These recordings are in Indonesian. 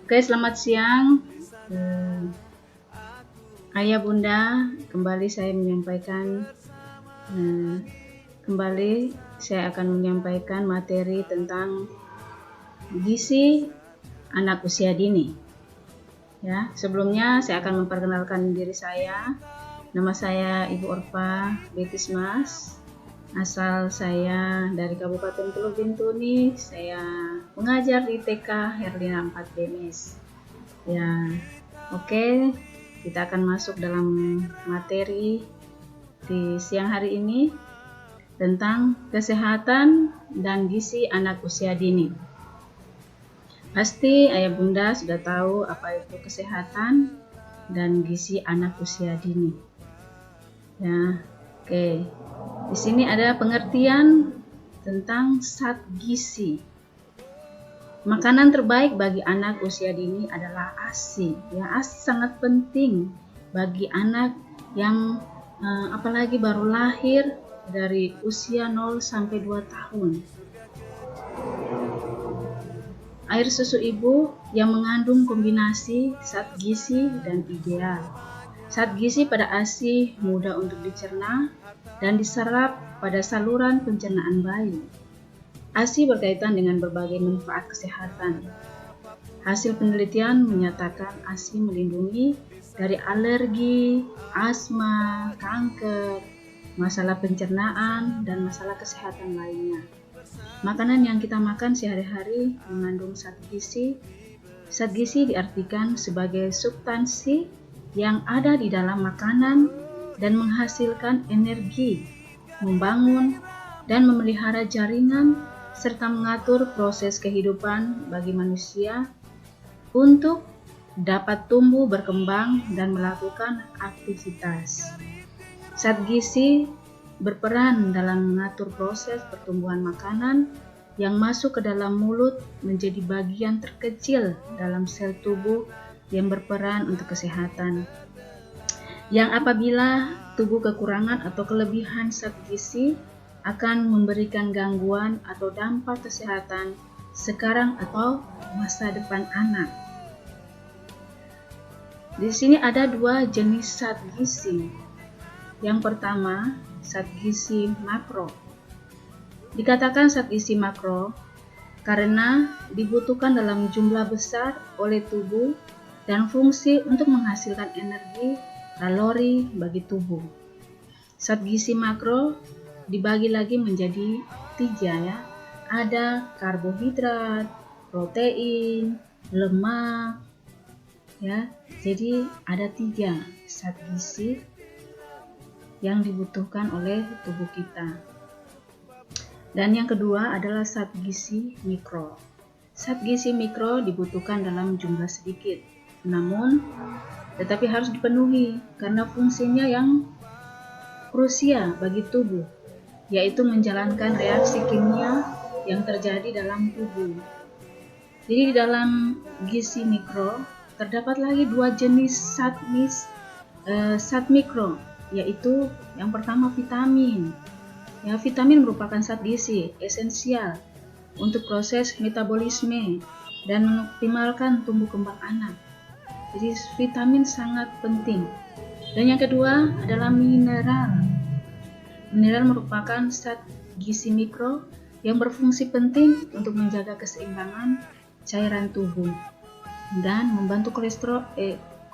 Oke, selamat siang. Eh, Ayah Bunda, kembali saya menyampaikan eh, kembali saya akan menyampaikan materi tentang gizi anak usia dini. Ya, sebelumnya saya akan memperkenalkan diri saya. Nama saya Ibu Orpa Betismas. Asal saya dari Kabupaten Teluk Bintuni. Saya mengajar di TK Herlina 4 Demes. Ya, oke, kita akan masuk dalam materi di siang hari ini tentang kesehatan dan gizi anak usia dini. Pasti ayah bunda sudah tahu apa itu kesehatan dan gizi anak usia dini. Ya, oke. Di sini ada pengertian tentang zat gizi. Makanan terbaik bagi anak usia dini adalah ASI. Ya, ASI sangat penting bagi anak yang apalagi baru lahir dari usia 0 sampai 2 tahun. Air susu ibu yang mengandung kombinasi zat gizi dan ideal. Zat gizi pada ASI mudah untuk dicerna dan diserap pada saluran pencernaan bayi. ASI berkaitan dengan berbagai manfaat kesehatan. Hasil penelitian menyatakan ASI melindungi dari alergi, asma, kanker, masalah pencernaan, dan masalah kesehatan lainnya. Makanan yang kita makan sehari-hari mengandung zat gizi. Zat gizi diartikan sebagai substansi yang ada di dalam makanan dan menghasilkan energi, membangun dan memelihara jaringan serta mengatur proses kehidupan bagi manusia untuk dapat tumbuh, berkembang, dan melakukan aktivitas. Zat gizi berperan dalam mengatur proses pertumbuhan makanan yang masuk ke dalam mulut menjadi bagian terkecil dalam sel tubuh yang berperan untuk kesehatan. Yang apabila tubuh kekurangan atau kelebihan zat gizi akan memberikan gangguan atau dampak kesehatan sekarang atau masa depan anak. Di sini ada dua jenis zat gizi. Yang pertama, zat gizi makro. Dikatakan zat gizi makro karena dibutuhkan dalam jumlah besar oleh tubuh dan fungsi untuk menghasilkan energi, kalori bagi tubuh. Zat gizi makro dibagi lagi menjadi 3 ya. Ada karbohidrat, protein, lemak. Ya, jadi ada 3 zat gizi yang dibutuhkan oleh tubuh kita. Dan yang kedua adalah zat gizi mikro. Zat gizi mikro dibutuhkan dalam jumlah sedikit, namun tetapi harus dipenuhi karena fungsinya yang krusial bagi tubuh, yaitu menjalankan reaksi kimia yang terjadi dalam tubuh. Jadi di dalam gizi mikro terdapat lagi 2 jenis zat mikro, yaitu yang pertama vitamin. Ya, vitamin merupakan zat gizi esensial untuk proses metabolisme dan mengoptimalkan tumbuh kembang anak. Jadi vitamin sangat penting. Dan yang kedua adalah mineral. Mineral merupakan zat gizi mikro yang berfungsi penting untuk menjaga keseimbangan cairan tubuh dan membantu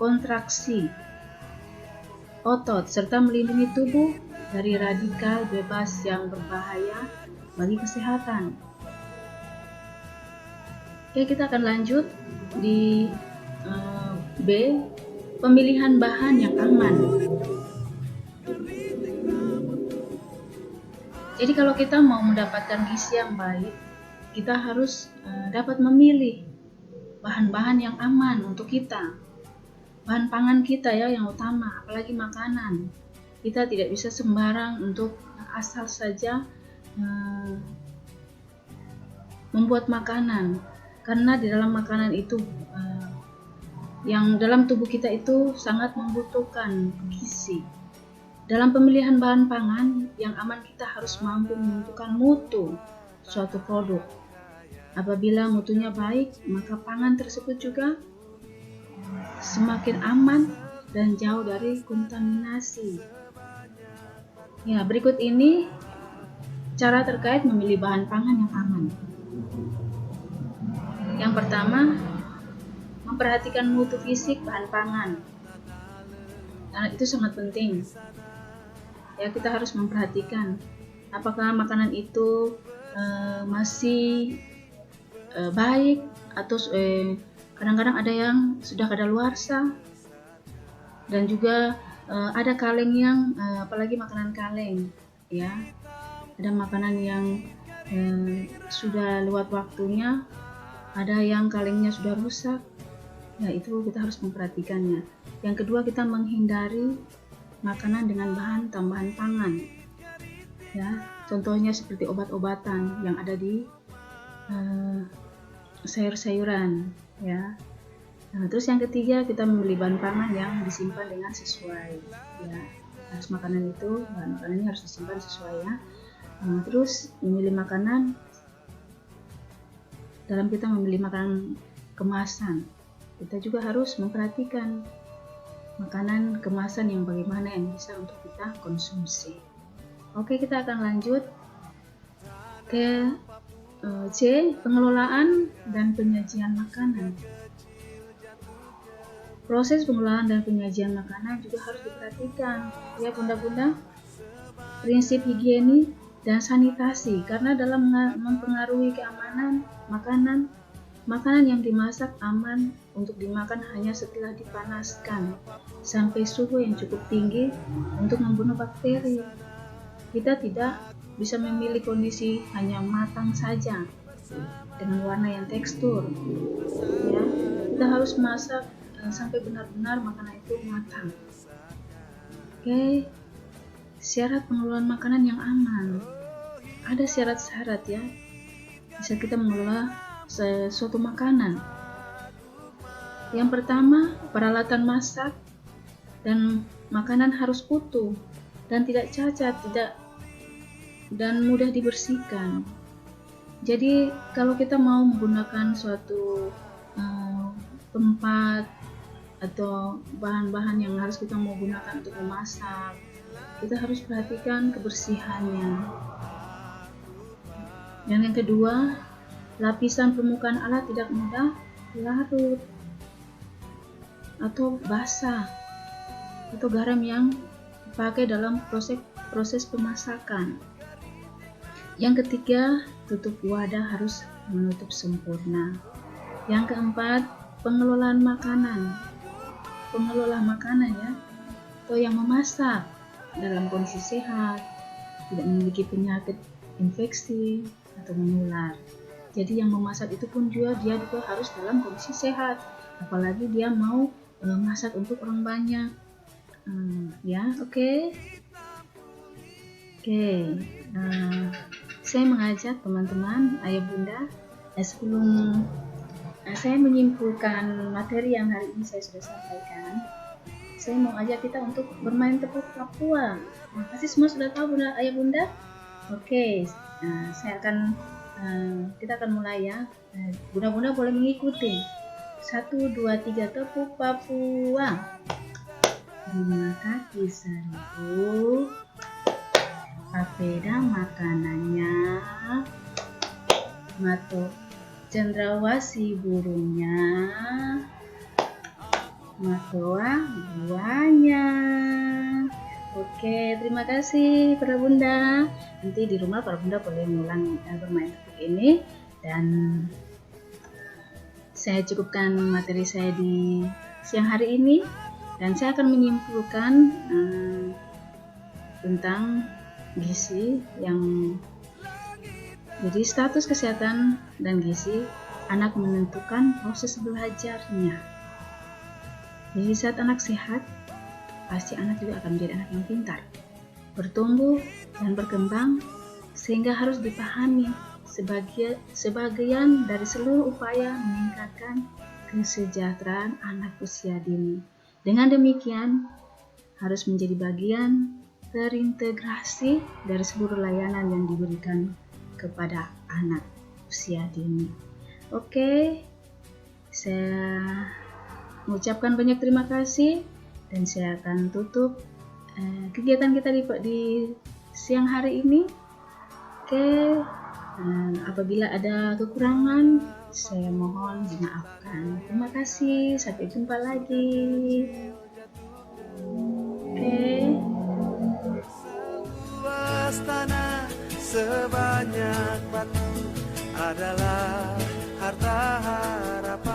kontraksi otot serta melindungi tubuh dari radikal bebas yang berbahaya bagi kesehatan. Oke, kita akan lanjut di B, pemilihan bahan yang aman. Jadi kalau kita mau mendapatkan gizi yang baik, kita harus dapat memilih bahan-bahan yang aman untuk kita. Bahan pangan kita ya yang utama, apalagi makanan. Kita tidak bisa sembarang untuk asal saja membuat makanan, karena di dalam makanan itu yang dalam tubuh kita itu sangat membutuhkan gizi. Dalam pemilihan bahan pangan yang aman, kita harus mampu menentukan mutu suatu produk. Apabila mutunya baik, maka pangan tersebut juga semakin aman dan jauh dari kontaminasi. Ya, berikut ini cara terkait memilih bahan pangan yang aman. Yang pertama, memperhatikan mutu fisik bahan pangan. Nah, itu sangat penting. Ya, kita harus memperhatikan apakah makanan itu masih baik atau kadang-kadang ada yang sudah kadaluarsa, dan juga ada kaleng yang apalagi makanan kaleng, ya, ada makanan yang sudah lewat waktunya, ada yang kalengnya sudah rusak. Ya, itu kita harus memperhatikannya. Yang kedua, kita menghindari makanan dengan bahan tambahan pangan, ya, contohnya seperti obat-obatan yang ada di sayur-sayuran, ya. Nah, terus yang ketiga, kita membeli bahan pangan yang disimpan dengan sesuai, ya. Harus makanan itu, bahan makanannya harus disimpan sesuai, ya. Terus memilih makanan, dalam kita memilih makanan kemasan, kita juga harus memperhatikan makanan kemasan yang bagaimana yang bisa untuk kita konsumsi. Oke, kita akan lanjut ke C, pengelolaan dan penyajian makanan. Proses pengelolaan dan penyajian makanan juga harus diperhatikan, ya bunda-bunda. Prinsip higienis dan sanitasi, karena dalam mempengaruhi keamanan makanan yang dimasak aman untuk dimakan hanya setelah dipanaskan sampai suhu yang cukup tinggi untuk membunuh bakteri. Kita tidak bisa memilih kondisi hanya matang saja dengan warna yang tekstur, ya. Kita harus masak sampai benar-benar makanan itu matang. Oke, syarat pengelolaan makanan yang aman. Ada syarat-syarat, ya, bisa kita mengelola suatu makanan. Yang pertama, peralatan masak dan makanan harus utuh dan tidak cacat, dan mudah dibersihkan. Jadi kalau kita mau menggunakan suatu tempat atau bahan-bahan yang harus kita mau gunakan untuk memasak, kita harus perhatikan kebersihannya. Dan yang kedua, lapisan permukaan alat tidak mudah larut atau basah, atau garam yang dipakai dalam proses pemasakan. Yang ketiga, tutup wadah harus menutup sempurna. Yang keempat, pengelolaan makanan. Pengelola makanan, ya, atau yang memasak dalam kondisi sehat, tidak memiliki penyakit infeksi atau menular. Jadi yang memasak itu pun dia juga harus dalam kondisi sehat, apalagi dia mau masak untuk orang banyak. Ya, oke. Saya mengajak teman-teman, ayah bunda, sebelum saya menyimpulkan materi yang hari ini saya sudah sampaikan, saya mau ajak kita untuk bermain tepuk Papua. Pasti semua sudah tahu, bunda, ayah bunda? Oke, kita akan mulai, ya. Bunda-bunda boleh mengikuti. 1, 2, 3, tepuk Papua. 5 kaki seribu, papeda makanannya, mato cendrawasih burungnya, matoa buahnya. Oke, terima kasih para bunda. Nanti di rumah para bunda boleh mengulang bermain tepuk ini, dan saya cukupkan materi saya di siang hari ini, dan saya akan menyimpulkan tentang gizi yang jadi status kesehatan dan gizi anak menentukan proses belajarnya. Jadi saat anak sehat, pasti anak juga akan menjadi anak yang pintar, bertumbuh dan berkembang, sehingga harus dipahami sebagian dari seluruh upaya meningkatkan kesejahteraan anak usia dini. Dengan demikian, harus menjadi bagian terintegrasi dari seluruh layanan yang diberikan kepada anak. usia dini. Oke, saya mengucapkan banyak terima kasih dan saya akan tutup kegiatan kita di siang hari ini. Oke, apabila ada kekurangan, saya mohon dimaafkan. Terima kasih, sampai jumpa lagi. Oke. Seluas tanah, sebanyak batu adalah harta harapan.